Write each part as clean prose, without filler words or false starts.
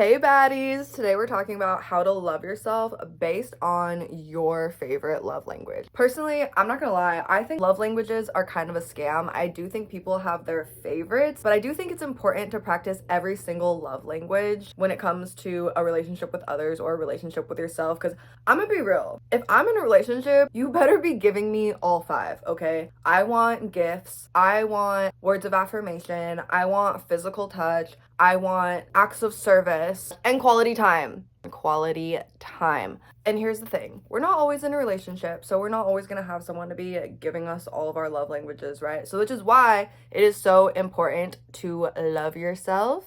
Hey baddies! Today we're talking about how to love yourself based on your favorite love language. Personally, I'm not gonna lie, I think love languages are kind of a scam. I do think people have their favorites, but I do think it's important to practice every single love language when it comes to a relationship with others or a relationship with yourself, because I'm gonna be real. If I'm in a relationship, you better be giving me all five, okay? I want gifts, I want words of affirmation, I want physical touch, I want acts of service and quality time. Quality time. And here's the thing, we're not always in a relationship, so we're not always gonna have someone to be giving us all of our love languages, right? So, which is why it is so important to love yourself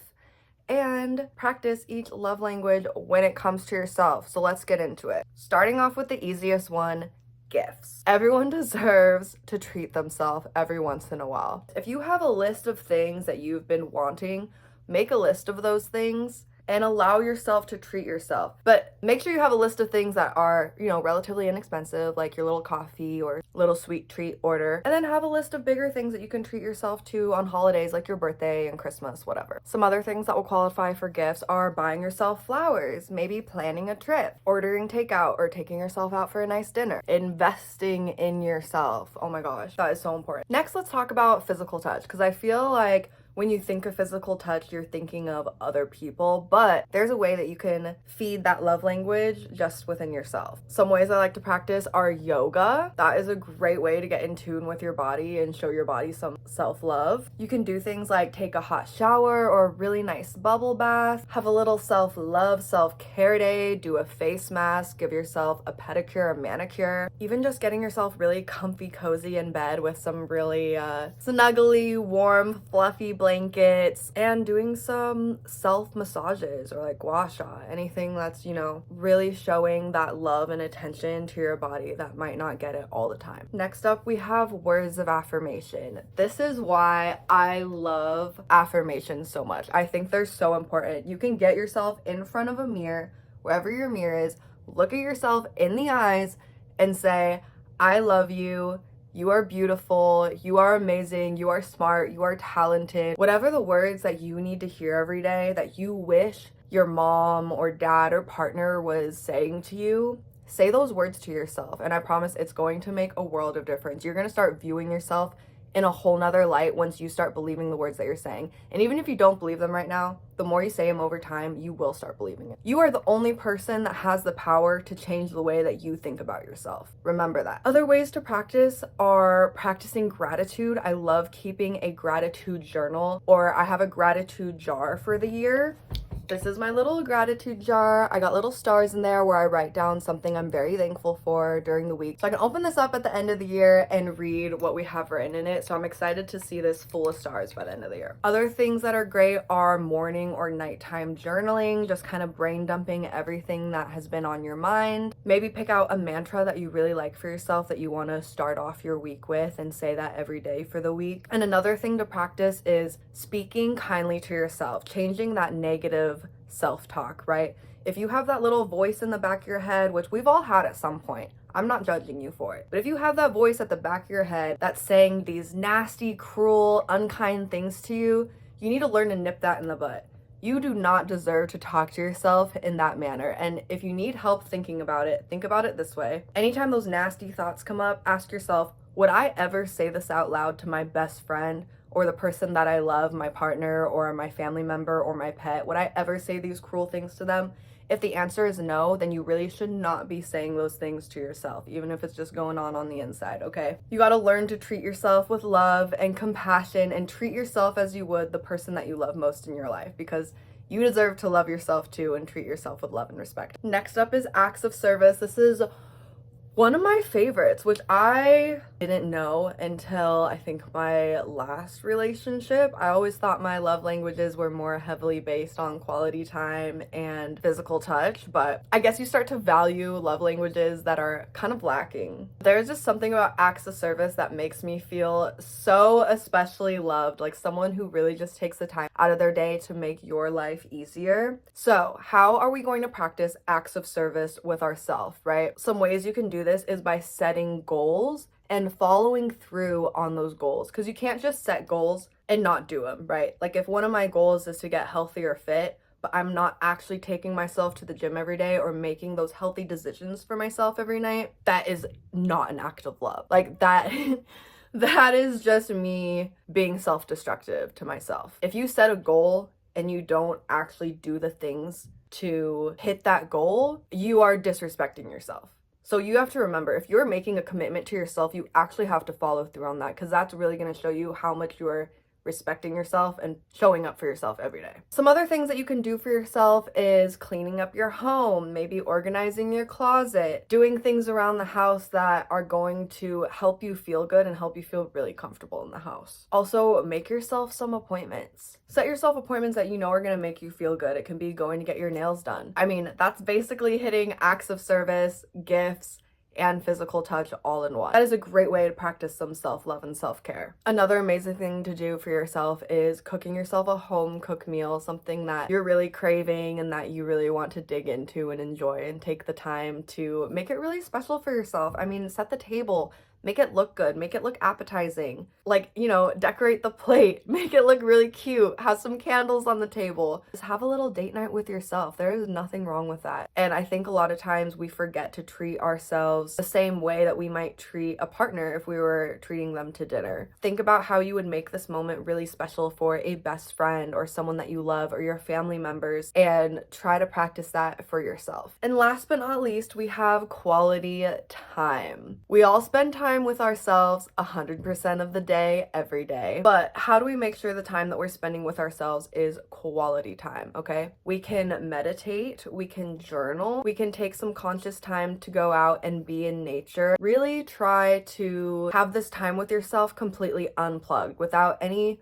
and practice each love language when it comes to yourself. So, let's get into it. Starting off with the easiest one, gifts. Everyone deserves to treat themselves every once in a while. If you have a list of things that you've been wanting, make a list of those things and allow yourself to treat yourself. But make sure you have a list of things that are, relatively inexpensive, like your little coffee or little sweet treat order. And then have a list of bigger things that you can treat yourself to on holidays, like your birthday and Christmas, whatever. Some other things that will qualify for gifts are buying yourself flowers, maybe planning a trip, ordering takeout or taking yourself out for a nice dinner, investing in yourself. Oh my gosh, that is so important. Next, let's talk about physical touch, because I feel like when you think of physical touch, you're thinking of other people, but there's a way that you can feed that love language just within yourself. Some ways I like to practice are yoga. That is a great way to get in tune with your body and show your body some self-love. You can do things like take a hot shower or a really nice bubble bath, have a little self-love, self-care day, do a face mask, give yourself a pedicure, a manicure, even just getting yourself really comfy, cozy in bed with some really snuggly, warm, fluffy blankets, and doing some self massages or like gua sha, anything that's, really showing that love and attention to your body that might not get it all the time. Next up, we have words of affirmation. This is why I love affirmations so much. I think they're so important. You can get yourself in front of a mirror, wherever your mirror is, look at yourself in the eyes and say, I love you. You are beautiful, you are amazing, you are smart, you are talented. Whatever the words that you need to hear every day that you wish your mom or dad or partner was saying to you, say those words to yourself. And I promise it's going to make a world of difference. You're going to start viewing yourself in a whole nother light once you start believing the words that you're saying. And even if you don't believe them right now, the more you say them over time, you will start believing it. You are the only person that has the power to change the way that you think about yourself. Remember that. Other ways to practice are practicing gratitude. I love keeping a gratitude journal, or I have a gratitude jar for the year. This is my little gratitude jar. I got little stars in there where I write down something I'm very thankful for during the week. So I can open this up at the end of the year and read what we have written in it. So I'm excited to see this full of stars by the end of the year. Other things that are great are morning or nighttime journaling, just kind of brain dumping everything that has been on your mind. Maybe pick out a mantra that you really like for yourself that you want to start off your week with and say that every day for the week. And another thing to practice is speaking kindly to yourself, changing that negative self-talk, right? If you have that little voice in the back of your head, which we've all had at some point, I'm not judging you for it, but if you have that voice at the back of your head that's saying these nasty, cruel, unkind things to you, you need to learn to nip that in the butt. You do not deserve to talk to yourself in that manner. And if you need help thinking about it, think about it this way. Anytime those nasty thoughts come up, ask yourself, would I ever say this out loud to my best friend or the person that I love, my partner or my family member or my pet? Would I ever say these cruel things to them? If the answer is no, then you really should not be saying those things to yourself, even if it's just going on the inside, okay? You gotta learn to treat yourself with love and compassion and treat yourself as you would the person that you love most in your life, because you deserve to love yourself too and treat yourself with love and respect. Next up is acts of service. This is one of my favorites, which I didn't know until I think my last relationship. I always thought my love languages were more heavily based on quality time and physical touch, but I guess you start to value love languages that are kind of lacking. There's just something about acts of service that makes me feel so especially loved, like someone who really just takes the time out of their day to make your life easier. So how are we going to practice acts of service with ourselves, right? Some ways you can do this is by setting goals and following through on those goals, because you can't just set goals and not do them, right? Like if one of my goals is to get healthy or fit, but I'm not actually taking myself to the gym every day or making those healthy decisions for myself every night, that is not an act of love. Like that that is just me being self-destructive to myself. If you set a goal and you don't actually do the things to hit that goal, you are disrespecting yourself. So you have to remember, if you're making a commitment to yourself, you actually have to follow through on that, because that's really going to show you how much you are respecting yourself and showing up for yourself every day. Some other things that you can do for yourself is cleaning up your home, maybe organizing your closet, doing things around the house that are going to help you feel good and help you feel really comfortable in the house. Also, make yourself some appointments. Set yourself appointments that you know are going to make you feel good. It can be going to get your nails done. I mean, that's basically hitting acts of service, gifts, and physical touch all in one. That is a great way to practice some self-love and self-care. Another amazing thing to do for yourself is cooking yourself a home cooked meal, something that you're really craving and that you really want to dig into and enjoy, and take the time to make it really special for yourself. I mean, set the table, make it look good, make it look appetizing. Like, you know, decorate the plate, make it look really cute, have some candles on the table. Just have a little date night with yourself. There is nothing wrong with that. And I think a lot of times we forget to treat ourselves the same way that we might treat a partner if we were treating them to dinner. Think about how you would make this moment really special for a best friend or someone that you love or your family members, and try to practice that for yourself. And last but not least, we have quality time. We all spend time with ourselves 100% of the day, every day. But how do we make sure the time that we're spending with ourselves is quality time, okay? We can meditate, we can journal, we can take some conscious time to go out and be in nature. Really try to have this time with yourself completely unplugged, without any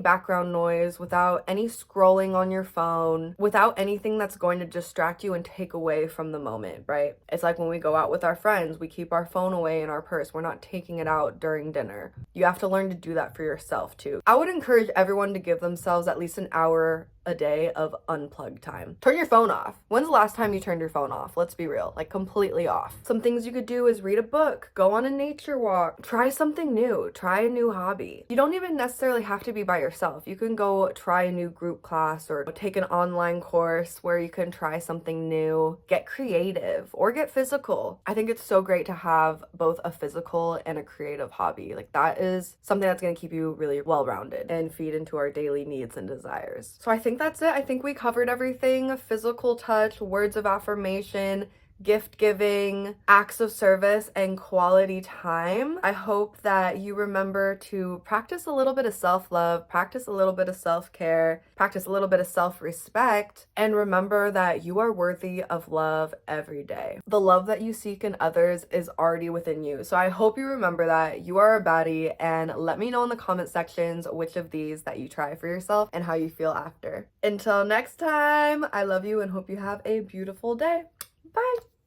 background noise, without any scrolling on your phone, without anything that's going to distract you and take away from the moment, right? It's like when we go out with our friends, we keep our phone away in our purse. We're not taking it out during dinner. You have to learn to do that for yourself too. I would encourage everyone to give themselves at least an hour a day of unplugged time. Turn your phone off. When's the last time you turned your phone off? Let's be real, like completely off. Some things you could do is read a book, go on a nature walk, try something new, try a new hobby. You don't even necessarily have to be by yourself. You can go try a new group class or take an online course where you can try something new, get creative or get physical. I think it's so great to have both a physical and a creative hobby. Like that is something that's going to keep you really well-rounded and feed into our daily needs and desires. So I think that's it. I think we covered everything: physical touch, words of affirmation, gift giving, acts of service, and quality time. I hope that you remember to practice a little bit of self-love, practice a little bit of self-care, practice a little bit of self-respect, and remember that you are worthy of love every day. The love that you seek in others is already within you. So I hope you remember that you are a baddie, and let me know in the comment sections which of these that you try for yourself and how you feel after. Until next time, I love you and hope you have a beautiful day. Bye.